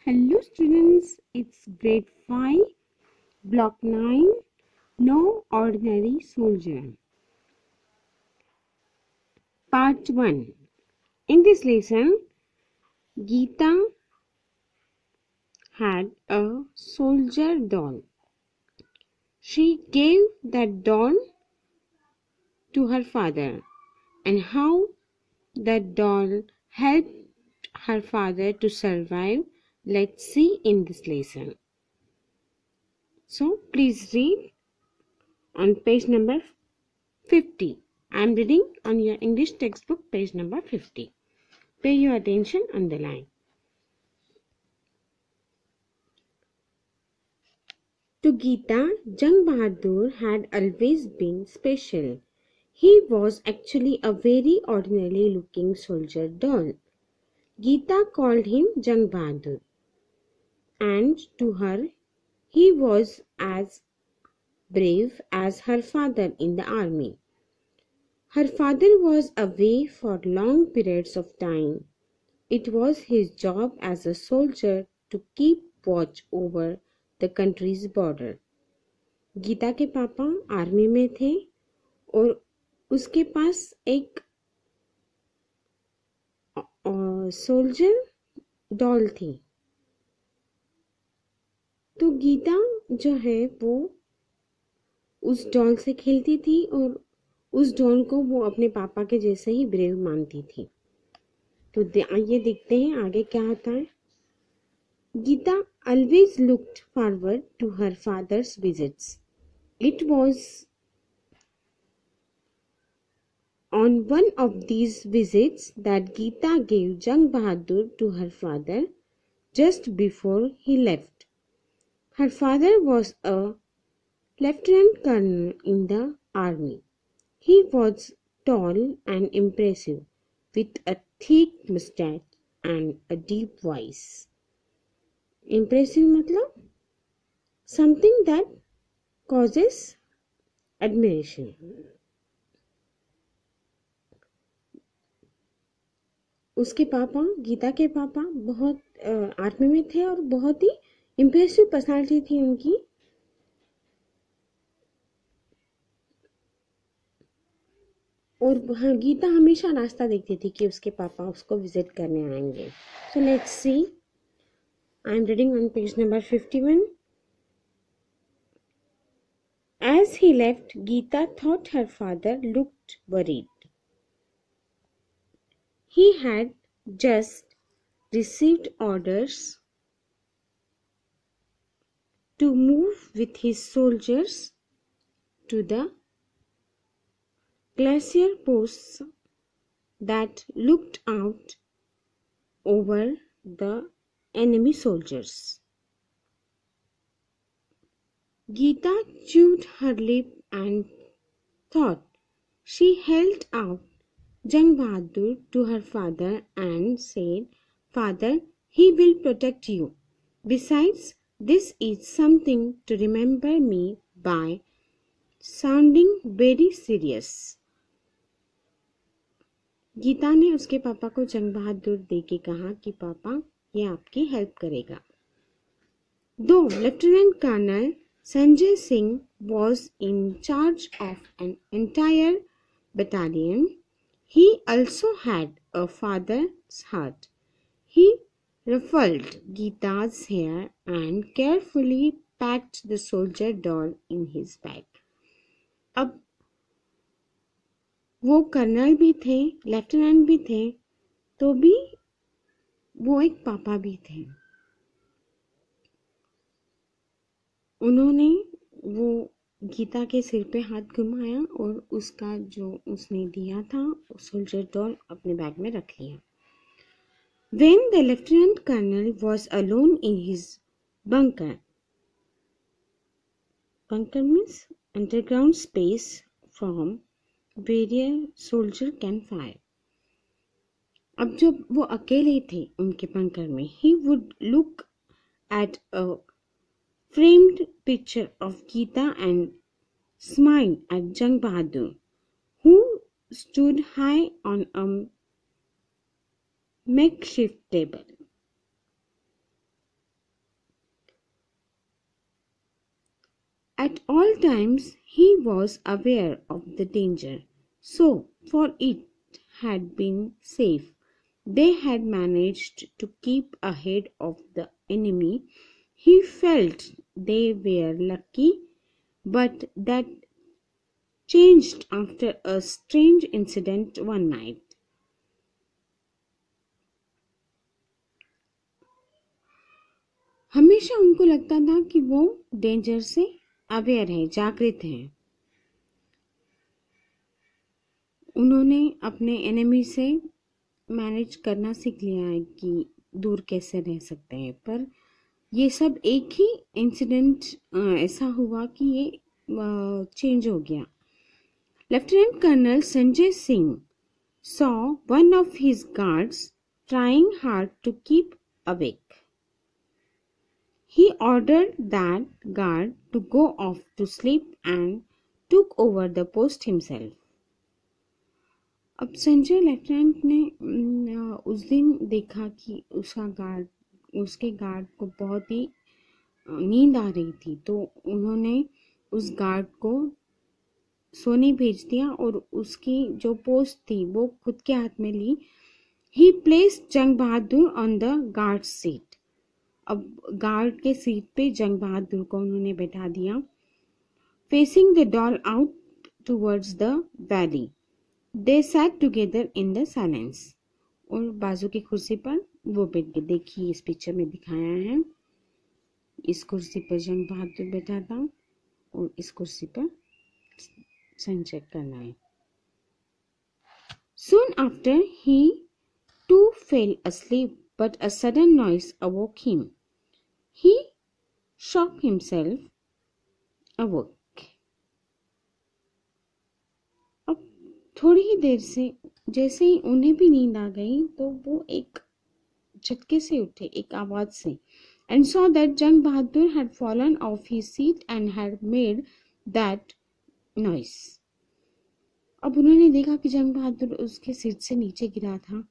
Hello students, it's grade 5, block 9, No Ordinary Soldier. Part 1. In this lesson, Geeta had a soldier doll. She gave that doll to her father, and how that doll helped her father to survive, let's see in this lesson. So please read on page number 50. I am reading on your English textbook, page number 50. Pay your attention on the line. To Geeta, Jang Bahadur had always been special. He was actually a very ordinary looking soldier doll. Geeta called him Jang Bahadur, and to her, he was as brave as her father in the army. Her father was away for long periods of time. It was his job as a soldier to keep watch over the country's border. Gita के पापा army में थे और उसके पास एक soldier doll थी। तो गीता जो है वो उस डॉल से खेलती थी और उस डॉल को वो अपने पापा के जैसे ही ब्रेव मानती थी। तो आइए देखते हैं आगे क्या होता है। Geeta always looked forward to her father's visits. It was on one of these visits that Geeta gave Jang Bahadur to her father just before he left. Her father was a lieutenant colonel in the army. He was tall and impressive, with a thick mustache and a deep voice. Impressive मतलब something that causes admiration. उसके पापा, गीता के पापा बहुत army में थे और बहुत ही इम्प्रेसिव पर्सनालिटी थी उनकी। और हाँ, गीता हमेशा रास्ता देखती थी कि उसके पापा उसको विजिट करने आएंगे। So let's see, I am reading on page number 51. As he left, Geeta thought her father looked worried. He had just received orders to move with his soldiers to the glacier posts that looked out over the enemy soldiers. Geeta chewed her lip and thought. She held out Jang Bahadur to her father and said, "Father, he will protect you. Besides, this is something to remember me by," sounding very serious. Geeta ने उसके पापा को जंग बहादुर दे के कहा कि पापा ये आपकी हेल्प करेगा। Though Lieutenant Colonel Sanjay Singh was in charge of an entire battalion, he also had a father's heart. He ruffled Geeta's hair and carefully packed the soldier doll in his bag. अब वो colonel भी थे, lieutenant भी थे, तो भी वो एक पापा भी थे। उन्होंने वो गीता के सिर पे हाथ घुमाया और उसका जो उसने दिया था सोल्जर डॉल अपने बैग में रख लिया। When the lieutenant colonel was alone in his bunker means underground space from where soldier can fire. अब जब वो अकेले थे उनके बंकर में, he would look at a framed picture of Geeta and smiled at Jang Bahadur, who stood high on a makeshift table. At all times he was aware of the danger, so for it had been safe. They had managed to keep ahead of the enemy. He felt they were lucky, but that changed after a strange incident one night. हमेशा उनको लगता था कि वो danger से aware है, जागृत हैं। उन्होंने अपने एनिमी से मैनेज करना सीख लिया है कि दूर कैसे रह सकते हैं, पर ये सब एक ही इंसिडेंट ऐसा हुआ कि ये चेंज हो गया। Lieutenant colonel Sanjay Singh saw one of his guards trying hard to keep awake. He ordered that guard to go off to sleep and took over the post himself. अब संजय लेफ्टिनेंट ने उस दिन देखा कि उसके गार्ड को बहुत ही नींद आ रही थी, तो उन्होंने उस गार्ड को सोने भेज दिया और उसकी जो पोस्ट थी वो खुद के हाथ में ली। He placed जंग बहादुर on the guard seat. अब गार्ड के सीट पे जंग बहादुर को उन्होंने बैठा दिया। Facing the doll out towards the valley, they set together in the silence. और बाजू की कुर्सी पर वो बैठ गए। देखिए इस पिक्चर में दिखाया है, इस कुर्सी पर जंग बहादुर बैठा था और इस कुर्सी पर Sanjay colonel. Soon after he too fell asleep, but a sudden noise awoke him. He shook himself awake. अब थोड़ी ही देर से जैसे ही उन्हें भी नींद आ गई तो वो एक झटके से उठे, एक आवाज से, and saw that जंग बहादुर had fallen off his seat and had made that noise. अब उन्होंने देखा कि जंग बहादुर उसके सीट से नीचे गिरा था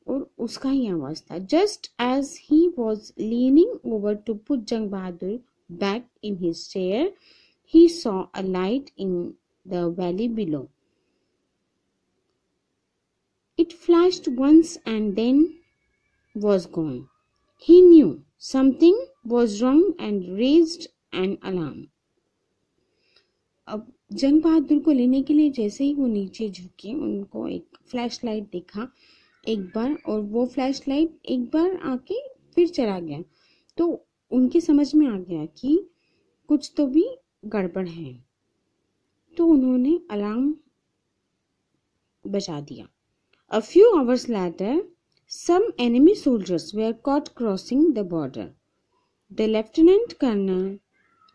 और उसका ही आवाज था। Just as he was leaning over to put जंग बहादुर back in his chair, he saw a light in the valley below. It flashed once and then was gone. He knew something was wrong and raised an alarm. अब जंग बहादुर को लेने के लिए जैसे ही वो नीचे झुके, उनको एक फ्लैश लाइट दिखा एक बार, और वो फ्लैश लाइट एक बार आके फिर चला गया। तो उनके समझ में आ गया कि कुछ तो भी गड़बड़ है, तो उन्होंने अलार्म बजा दिया। A few hours later, some enemy soldiers were caught crossing the border. The lieutenant colonel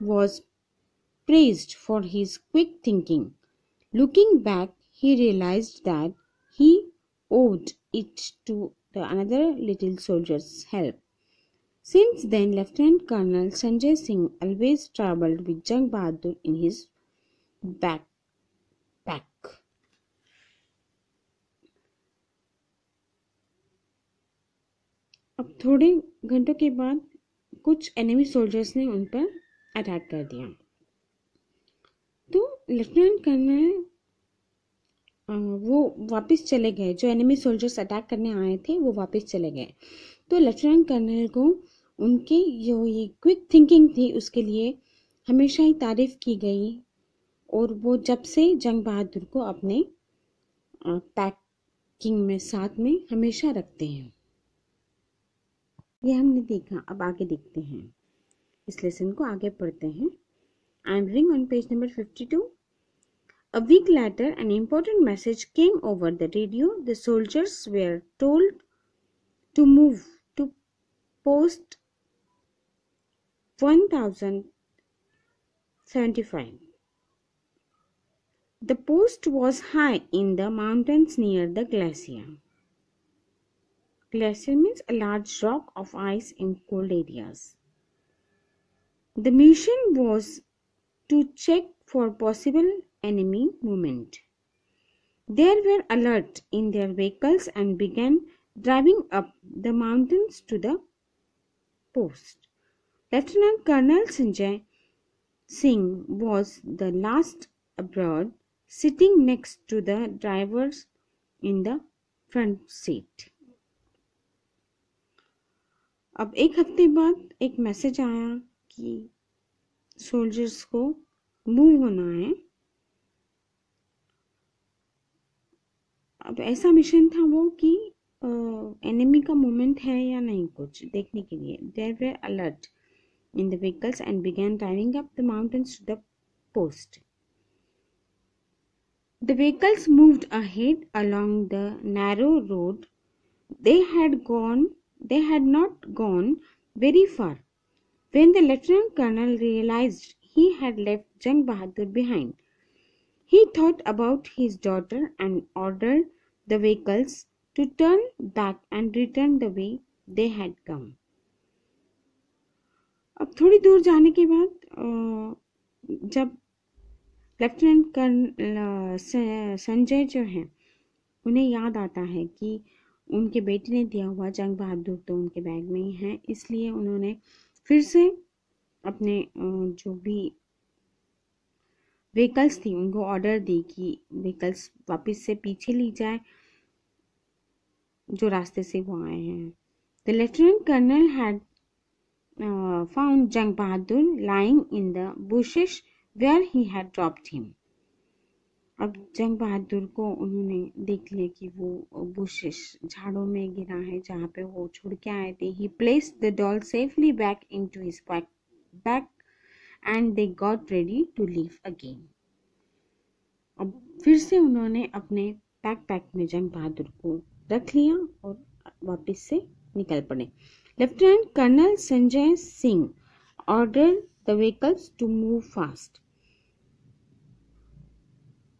was praised for his quick thinking. Looking back, he realized that he owed it to another little soldier's help. Since then, Lieutenant Colonel Sanjay Singh always traveled with Jang Bahadur in his backpack. अब थोड़े घंटों के बाद कुछ enemy soldiers ने उन पर attack कर दिया, तो लेफ्टिनेंट कर्नल वो वापस चले गए। जो एनिमी सोल्जर्स अटैक करने आए थे वो वापस चले गए। तो लेफ्टिनेंट कर्नल को उनके जो ये क्विक थिंकिंग थी उसके लिए हमेशा ही तारीफ की गई, और वो जब से जंग बहादुर को अपने पैकिंग में साथ में हमेशा रखते हैं। ये हमने देखा, अब आगे देखते हैं, इस लेसन को आगे पढ़ते हैं। I am reading on page number 52. A week later, an important message came over the radio. The soldiers were told to move to post 1075. The post was high in the mountains near the glacier. Glacier means a large rock of ice in cold areas. The mission was to check for possible enemy movement. They were alert in their vehicles and began driving up the mountains to the post. Lieutenant Colonel Sanjay Singh was the last aboard, sitting next to the drivers in the front seat. अब एक हफ्ते बाद एक message आया कि soldiers को move होना है। अब ऐसा मिशन था वो कि एनिमी का मूवमेंट है या नहीं कुछ देखने के लिए। There were alert in the vehicles and began driving up the mountains to the post. The vehicles moved ahead along the narrow road. They had not gone very far when the lieutenant colonel realized he had left Jang Bahadur behind. He thought about his daughter and ordered the vehicles to turn back and return the way they had come. अब थोड़ी दूर जाने के बाद जब lieutenant colonel Sanjay जो है उन्हें याद आता है कि उनके बेटे ने दिया हुआ जंग बहादुर तो उनके बैग में ही है, इसलिए उन्होंने फिर से अपने जो भी व्हीकल्स थी उनको ऑर्डर दी कि व्हीकल्स वापस से पीछे ली जाए जो रास्ते से वो आए हैं। The lieutenant colonel had found Jang Bahadur lying in the bushes where he had dropped him. अब जंग बहादुर को उन्होंने देख लिया कि वो बुशेस झाड़ों में गिरा है जहाँ पे वो छोड़ के आए थे। He placed the doll safely back into his back and they got ready to leave again. अब फिर से उन्होंने अपने बैकपैक में जंग बहादुर को रख लिया और वापस से निकल पड़े। Lieutenant Colonel Sanjay Singh ordered the vehicles to move fast,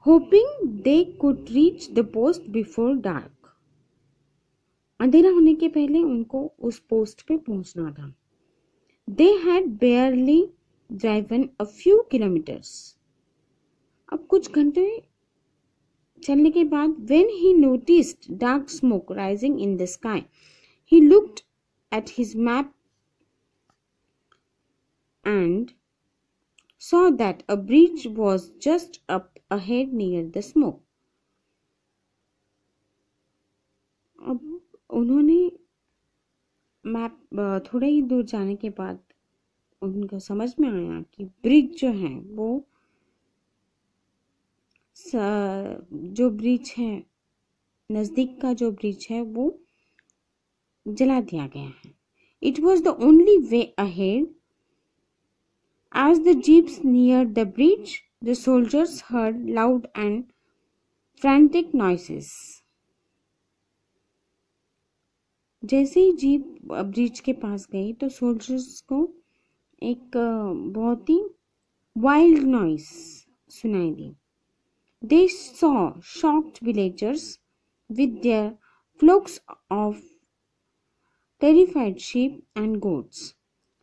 hoping they could reach the post before dark. अंधेरा होने के पहले उनको उस पोस्ट पे पहुंचना था। They had barely driven a few kilometers. अब कुछ घंटे चलने के बाद when he noticed dark smoke rising in the sky, he looked at his map and saw that a bridge was just up ahead near the smoke. अब उन्होंने map थोड़ा ही दूर जाने के बाद उनको समझ में आया कि ब्रिज जो है वो जो ब्रिज है नज़दीक का जो ब्रिज है वो जला दिया गया है। It was the only way ahead. As the jeeps neared the bridge, the soldiers heard loud and frantic noises. जैसे ही जीप ब्रिज के पास गई तो सोल्जर्स को एक बहुत ही वाइल्ड नॉइस सुनाई दी। They saw shocked villagers with their flocks of terrified sheep and goats.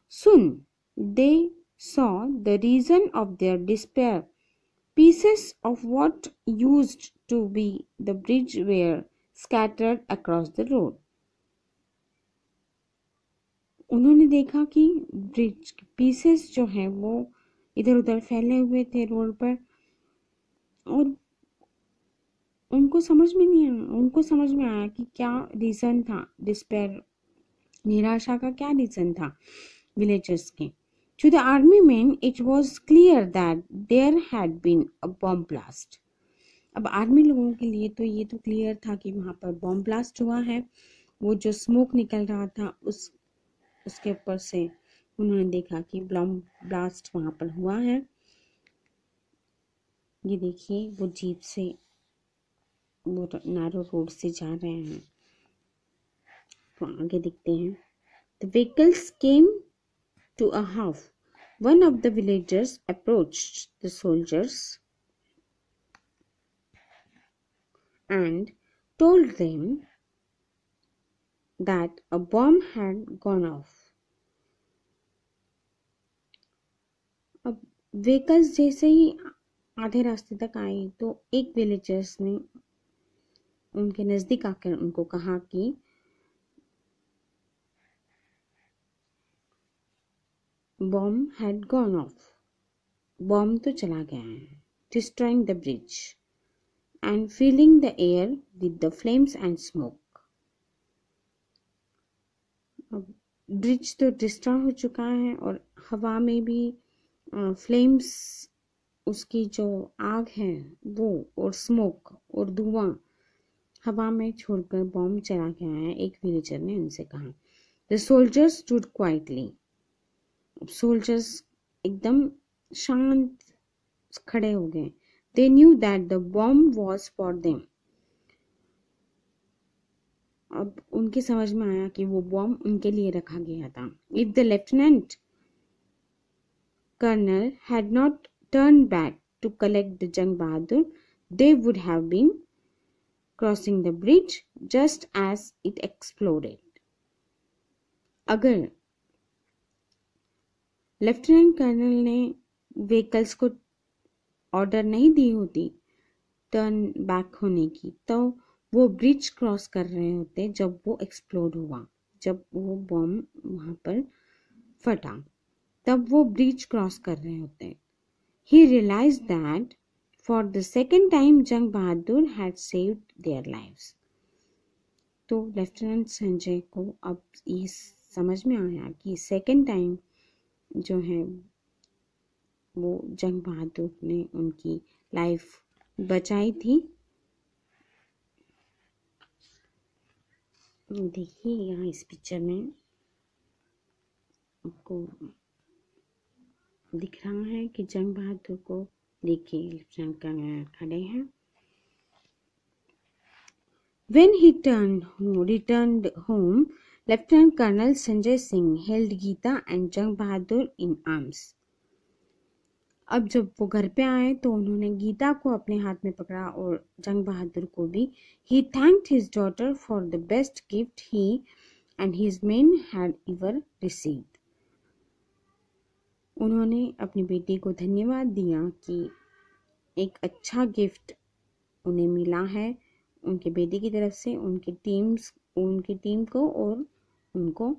Soon they saw the reason of their despair. Pieces of what used to be the bridge were scattered across the road. उन्होंने देखा कि bridge pieces जो हैं वो इधर उधर फैले हुए थे रोड पर और उनको समझ में आया कि क्या रीज़न था डिस्पेयर निराशा का क्या रीज़न था विलेजर्स के। To the army men it was clear that there had been a bomb blast. अब आर्मी लोगों के लिए तो ये तो क्लियर था कि वहाँ पर बॉम्ब ब्लास्ट हुआ है। वो जो स्मोक निकल रहा था उसके ऊपर से उन्होंने देखा कि बॉम्ब ब्लास्ट वहाँ पर हुआ है। ये देखिए वो जीप से वो नैरो रोड से जा रहे हैं। तो आगे देखते हैं। The vehicles came to a halt. One of the villagers approached the soldiers and told them that a bomb had gone off. अब व्हीकल्स जैसे ही आधे रास्ते तक आई तो एक विलेजर्स ने उनके नज़दीक आकर उनको कहा कि bomb had gone off. Bomb तो चला गया है, destroying the bridge and filling the air with the flames and smoke. अब ब्रिज तो डिस्ट्रॉय हो चुका है और हवा में भी फ्लेम्स, उसकी जो आग है वो, और स्मोक और धुआं हवा में छोड़कर बॉम्ब चला गया है, एक विलेजर ने उनसे कहा। The soldiers stood quietly. Soldiers एकदम शांत खड़े हो गए। They knew that the bomb was for them. अब उनके समझ में आया कि वो बॉम्ब उनके लिए रखा गया था। If the lieutenant colonel had not turn back to collect the Jang Bahadur, they would have been crossing the bridge just as it exploded. अगर लेफ्टिनेंट कर्नल ने व्हीकल्स को ऑर्डर नहीं दी होती टर्न बैक होने की, तो वो ब्रिज क्रॉस कर रहे होते जब वो एक्सप्लोड हुआ, जब वो बॉम्ब वहां पर फटा, तब वो ब्रिज क्रॉस कर रहे होते। He realized that for the second time जंग बहादुर had saved their lives. तो लेफ्टिनेंट संजय को अब ये समझ में आया कि सेकेंड टाइम जो है वो जंग बहादुर ने उनकी लाइफ बचाई थी। देखिए यहाँ इस पिक्चर में आपको दिख रहा है कि जंग बहादुर को देखिए लेफ्टिनेंट कर्नल खड़े हैं। When he returned home, Lieutenant Colonel Sanjay Singh held Geeta and Jang Bahadur in arms. अब जब वो घर पे आए तो उन्होंने गीता को अपने हाथ में पकड़ा और जंग बहादुर को भी। He thanked his daughter for the best gift he and his men had ever received. उन्होंने अपनी बेटी को धन्यवाद दिया कि एक अच्छा गिफ्ट उन्हें मिला है उनके बेटी की तरफ से, उनकी टीम को और उनको।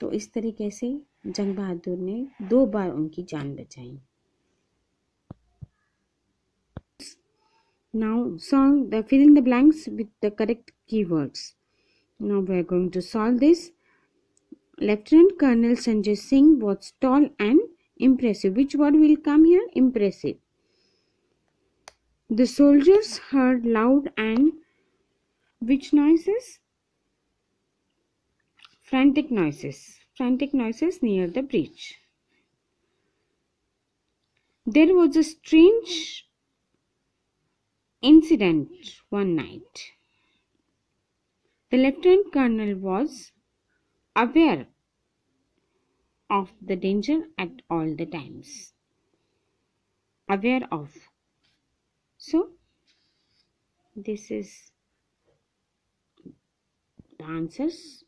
तो इस तरीके से जंग बहादुर ने 2 बार उनकी जान बचाई। Now fill in the blanks with the correct keywords. Now we are going to solve this. Lieutenant Colonel Sanjay Singh was tall and impressive. Which word will come here? Impressive. The soldiers heard loud and which noises? Frantic noises. Frantic noises near the bridge. There was a strange incident one night. The Lieutenant Colonel was aware of the danger at all the times. Aware of. So, this is the answers.